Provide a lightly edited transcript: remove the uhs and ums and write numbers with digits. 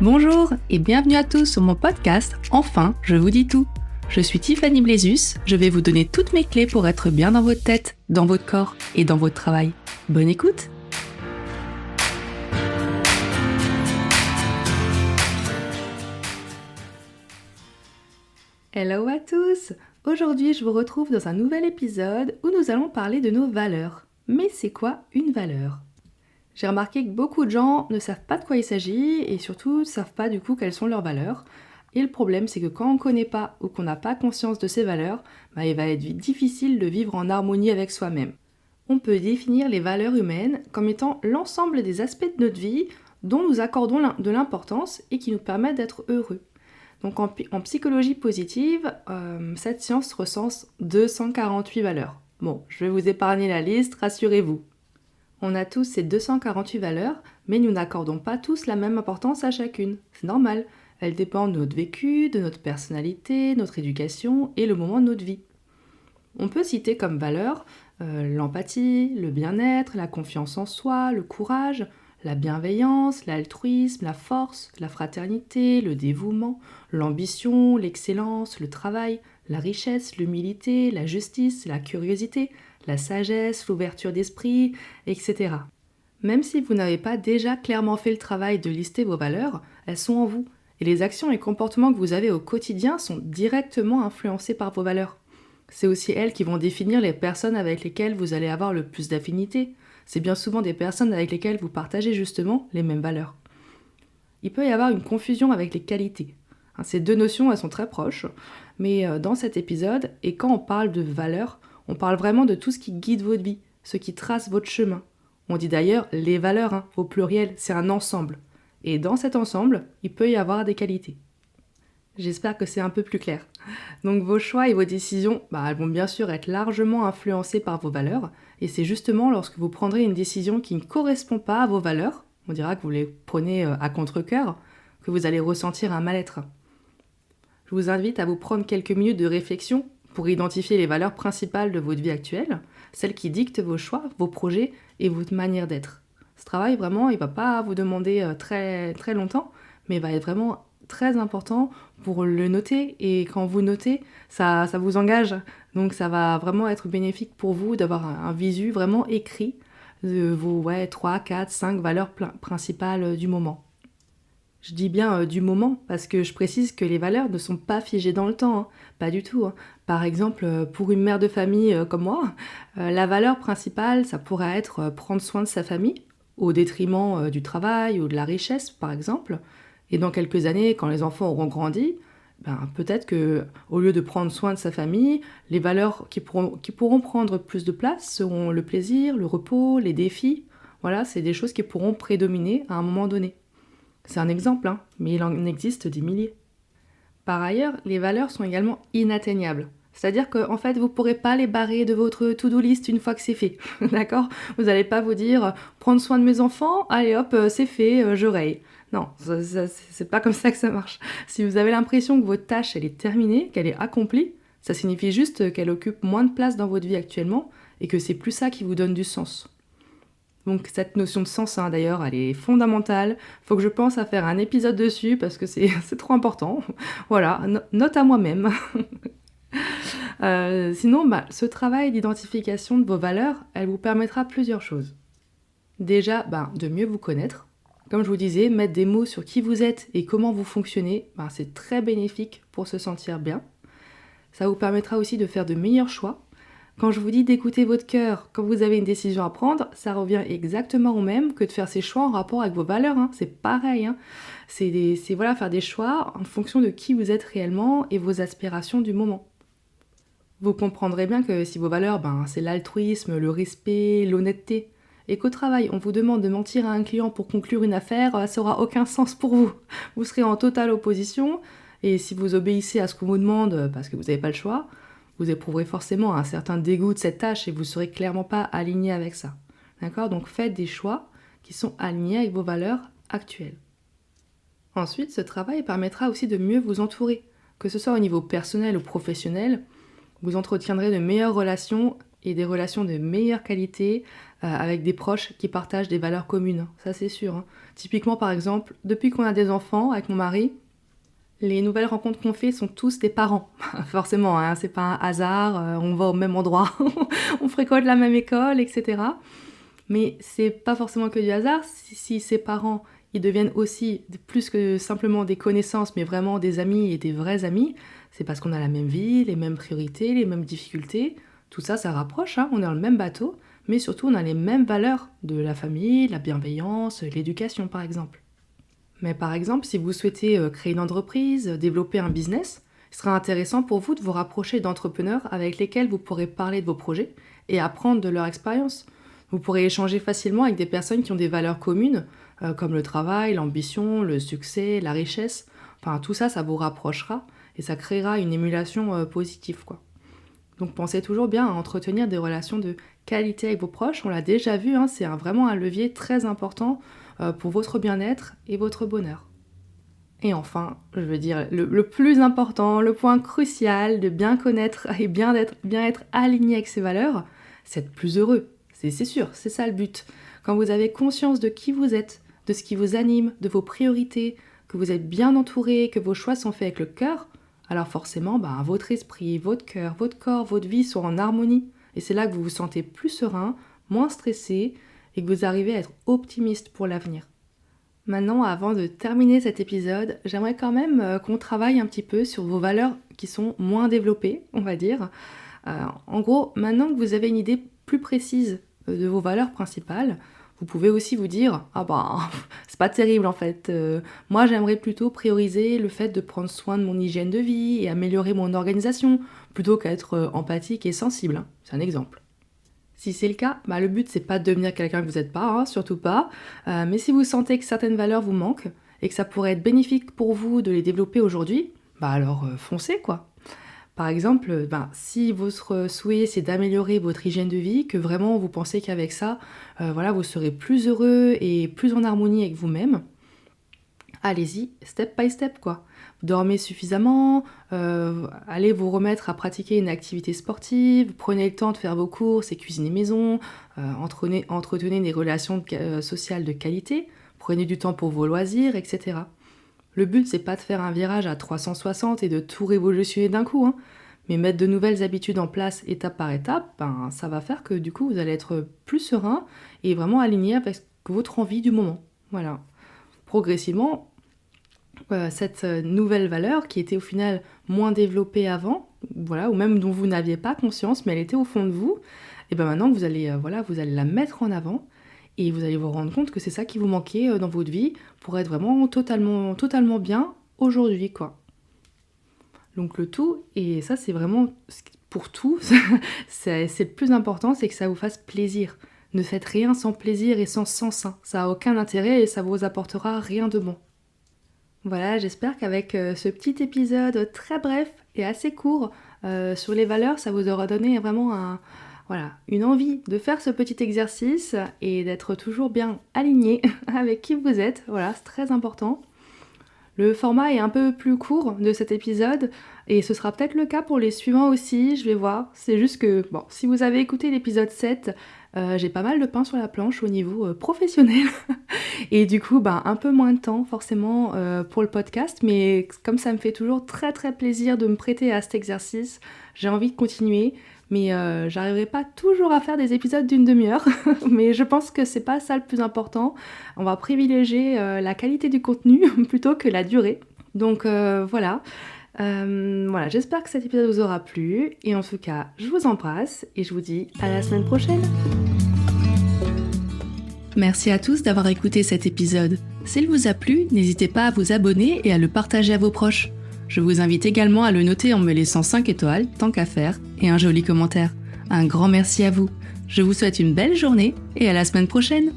Bonjour et bienvenue à tous sur mon podcast Enfin, je vous dis tout. Je suis Tiffany Blézus, je vais vous donner toutes mes clés pour être bien dans votre tête, dans votre corps et dans votre travail. Bonne écoute! Hello à tous! Aujourd'hui, je vous retrouve dans un nouvel épisode où nous allons parler de nos valeurs. Mais c'est quoi une valeur? J'ai remarqué que beaucoup de gens ne savent pas de quoi il s'agit et surtout ne savent pas du coup quelles sont leurs valeurs. Et le problème, c'est que quand on ne connaît pas ou qu'on n'a pas conscience de ses valeurs, il va être difficile de vivre en harmonie avec soi-même. On peut définir les valeurs humaines comme étant l'ensemble des aspects de notre vie dont nous accordons de l'importance et qui nous permettent d'être heureux. Donc en psychologie positive, cette science recense 248 valeurs. Bon, je vais vous épargner la liste, rassurez-vous. On a tous ces 248 valeurs, mais nous n'accordons pas tous la même importance à chacune. C'est normal, elles dépendent de notre vécu, de notre personnalité, notre éducation et le moment de notre vie. On peut citer comme valeurs l'empathie, le bien-être, la confiance en soi, le courage, la bienveillance, l'altruisme, la force, la fraternité, le dévouement, l'ambition, l'excellence, le travail, la richesse, l'humilité, la justice, la curiosité, la sagesse, l'ouverture d'esprit, etc. Même si vous n'avez pas déjà clairement fait le travail de lister vos valeurs, elles sont en vous. Et les actions et comportements que vous avez au quotidien sont directement influencés par vos valeurs. C'est aussi elles qui vont définir les personnes avec lesquelles vous allez avoir le plus d'affinité. C'est bien souvent des personnes avec lesquelles vous partagez justement les mêmes valeurs. Il peut y avoir une confusion avec les qualités. Ces deux notions, elles sont très proches, mais dans cet épisode, et quand on parle de valeurs, on parle vraiment de tout ce qui guide votre vie, ce qui trace votre chemin. On dit d'ailleurs les valeurs, au pluriel, c'est un ensemble. Et dans cet ensemble, il peut y avoir des qualités. J'espère que c'est un peu plus clair. Donc vos choix et vos décisions, elles vont bien sûr être largement influencées par vos valeurs. Et c'est justement lorsque vous prendrez une décision qui ne correspond pas à vos valeurs, on dira que vous les prenez à contre-cœur, que vous allez ressentir un mal-être. Je vous invite à vous prendre quelques minutes de réflexion pour identifier les valeurs principales de votre vie actuelle, celles qui dictent vos choix, vos projets et votre manière d'être. Ce travail, vraiment, il ne va pas vous demander très, très longtemps, mais il va être vraiment très important pour le noter. Et quand vous notez, ça vous engage. Donc ça va vraiment être bénéfique pour vous d'avoir un visu vraiment écrit de vos 3, 4, 5 valeurs principales du moment. Je dis bien du moment parce que je précise que les valeurs ne sont pas figées dans le temps, pas du tout. Par exemple, pour une mère de famille comme moi, la valeur principale, ça pourrait être prendre soin de sa famille, au détriment du travail ou de la richesse, par exemple. Et dans quelques années, quand les enfants auront grandi, peut-être que au lieu de prendre soin de sa famille, les valeurs qui pourront prendre plus de place seront le plaisir, le repos, les défis. Voilà, c'est des choses qui pourront prédominer à un moment donné. C'est un exemple, mais il en existe des milliers. Par ailleurs, les valeurs sont également inatteignables. C'est-à-dire qu'en fait, vous ne pourrez pas les barrer de votre to-do list une fois que c'est fait. D'accord ? Vous n'allez pas vous dire « prendre soin de mes enfants, allez hop, c'est fait, je raye ». Non, c'est pas comme ça que ça marche. Si vous avez l'impression que votre tâche, elle est terminée, qu'elle est accomplie, ça signifie juste qu'elle occupe moins de place dans votre vie actuellement et que c'est plus ça qui vous donne du sens. Donc cette notion de sens, d'ailleurs, elle est fondamentale. Faut que je pense à faire un épisode dessus parce que c'est trop important. Voilà, note à moi-même. Sinon, ce travail d'identification de vos valeurs, elle vous permettra plusieurs choses. Déjà, de mieux vous connaître. Comme je vous disais, mettre des mots sur qui vous êtes et comment vous fonctionnez, c'est très bénéfique pour se sentir bien. Ça vous permettra aussi de faire de meilleurs choix. Quand je vous dis d'écouter votre cœur quand vous avez une décision à prendre, ça revient exactement au même que de faire ces choix en rapport avec vos valeurs. C'est pareil. C'est faire des choix en fonction de qui vous êtes réellement et vos aspirations du moment. Vous comprendrez bien que si vos valeurs, c'est l'altruisme, le respect, l'honnêteté, et qu'au travail, on vous demande de mentir à un client pour conclure une affaire, ça n'aura aucun sens pour vous. Vous serez en totale opposition, et si vous obéissez à ce qu'on vous demande parce que vous n'avez pas le choix, vous éprouverez forcément un certain dégoût de cette tâche et vous ne serez clairement pas aligné avec ça. D'accord ? Donc faites des choix qui sont alignés avec vos valeurs actuelles. Ensuite, ce travail permettra aussi de mieux vous entourer, que ce soit au niveau personnel ou professionnel. Vous entretiendrez de meilleures relations et des relations de meilleure qualité avec des proches qui partagent des valeurs communes, ça c'est sûr. Hein. Typiquement par exemple, depuis qu'on a des enfants avec mon mari, les nouvelles rencontres qu'on fait sont tous des parents. Forcément, hein, c'est pas un hasard, on va au même endroit, on fréquente la même école, etc. Mais c'est pas forcément que du hasard, si ces parents ils deviennent aussi plus que simplement des connaissances, mais vraiment des amis et des vrais amis, c'est parce qu'on a la même vie, les mêmes priorités, les mêmes difficultés. Tout ça, ça rapproche, hein, on est dans le même bateau, mais surtout on a les mêmes valeurs de la famille, la bienveillance, l'éducation par exemple. Mais par exemple, si vous souhaitez créer une entreprise, développer un business, ce sera intéressant pour vous de vous rapprocher d'entrepreneurs avec lesquels vous pourrez parler de vos projets et apprendre de leur expérience. Vous pourrez échanger facilement avec des personnes qui ont des valeurs communes, comme le travail, l'ambition, le succès, la richesse. Enfin, tout ça, ça vous rapprochera et ça créera une émulation positive, quoi. Donc pensez toujours bien à entretenir des relations de qualité avec vos proches. On l'a déjà vu, hein, c'est vraiment un levier très important pour votre bien-être et votre bonheur. Et enfin, je veux dire, le plus important, le point crucial de bien connaître et bien être aligné avec ses valeurs, c'est être plus heureux. C'est sûr, c'est ça le but. Quand vous avez conscience de qui vous êtes, de ce qui vous anime, de vos priorités, que vous êtes bien entouré, que vos choix sont faits avec le cœur, alors forcément, votre esprit, votre cœur, votre corps, votre vie sont en harmonie. Et c'est là que vous vous sentez plus serein, moins stressé, et que vous arrivez à être optimiste pour l'avenir. Maintenant, avant de terminer cet épisode, j'aimerais quand même qu'on travaille un petit peu sur vos valeurs qui sont moins développées, on va dire. En gros, maintenant que vous avez une idée plus précise de vos valeurs principales, vous pouvez aussi vous dire « Ah c'est pas terrible en fait. Moi, j'aimerais plutôt prioriser le fait de prendre soin de mon hygiène de vie et améliorer mon organisation, plutôt qu'être empathique et sensible. Hein. » C'est un exemple. Si c'est le cas, le but c'est pas de devenir quelqu'un que vous n'êtes pas, hein, surtout pas. Mais si vous sentez que certaines valeurs vous manquent et que ça pourrait être bénéfique pour vous de les développer aujourd'hui, alors foncez quoi. Par exemple, si votre souhait c'est d'améliorer votre hygiène de vie, que vraiment vous pensez qu'avec ça, vous serez plus heureux et plus en harmonie avec vous-même, allez-y, step by step quoi. Vous dormez suffisamment, allez vous remettre à pratiquer une activité sportive, prenez le temps de faire vos courses et cuisiner maison, entretenez des relations sociales de qualité, prenez du temps pour vos loisirs, etc. Le but, c'est pas de faire un virage à 360 et de tout révolutionner d'un coup, hein. Mais mettre de nouvelles habitudes en place étape par étape, ça va faire que du coup, vous allez être plus serein et vraiment aligné avec votre envie du moment. Voilà. Progressivement, cette nouvelle valeur qui était au final moins développée avant, ou même dont vous n'aviez pas conscience, mais elle était au fond de vous, et maintenant vous allez la mettre en avant. Et vous allez vous rendre compte que c'est ça qui vous manquait dans votre vie pour être vraiment totalement bien aujourd'hui, quoi. Donc le tout, et ça c'est vraiment pour tout, c'est le plus important, c'est que ça vous fasse plaisir. Ne faites rien sans plaisir et sans sens, hein. Ça n'a aucun intérêt et ça vous apportera rien de bon. Voilà, j'espère qu'avec ce petit épisode très bref et assez court sur les valeurs, ça vous aura donné vraiment une envie de faire ce petit exercice et d'être toujours bien aligné avec qui vous êtes. Voilà, c'est très important. Le format est un peu plus court de cet épisode et ce sera peut-être le cas pour les suivants aussi, je vais voir. C'est juste que, si vous avez écouté l'épisode 7, j'ai pas mal de pain sur la planche au niveau professionnel et du coup un peu moins de temps forcément pour le podcast, mais comme ça me fait toujours très très plaisir de me prêter à cet exercice, j'ai envie de continuer. Mais j'arriverai pas toujours à faire des épisodes d'une demi-heure, mais je pense que c'est pas ça le plus important. On va privilégier la qualité du contenu plutôt que la durée. Donc voilà, j'espère que cet épisode vous aura plu. Et en tout cas, je vous embrasse et je vous dis à la semaine prochaine. Merci à tous d'avoir écouté cet épisode. S'il vous a plu, n'hésitez pas à vous abonner et à le partager à vos proches. Je vous invite également à le noter en me laissant 5 étoiles, tant qu'à faire, et un joli commentaire. Un grand merci à vous. Je vous souhaite une belle journée et à la semaine prochaine.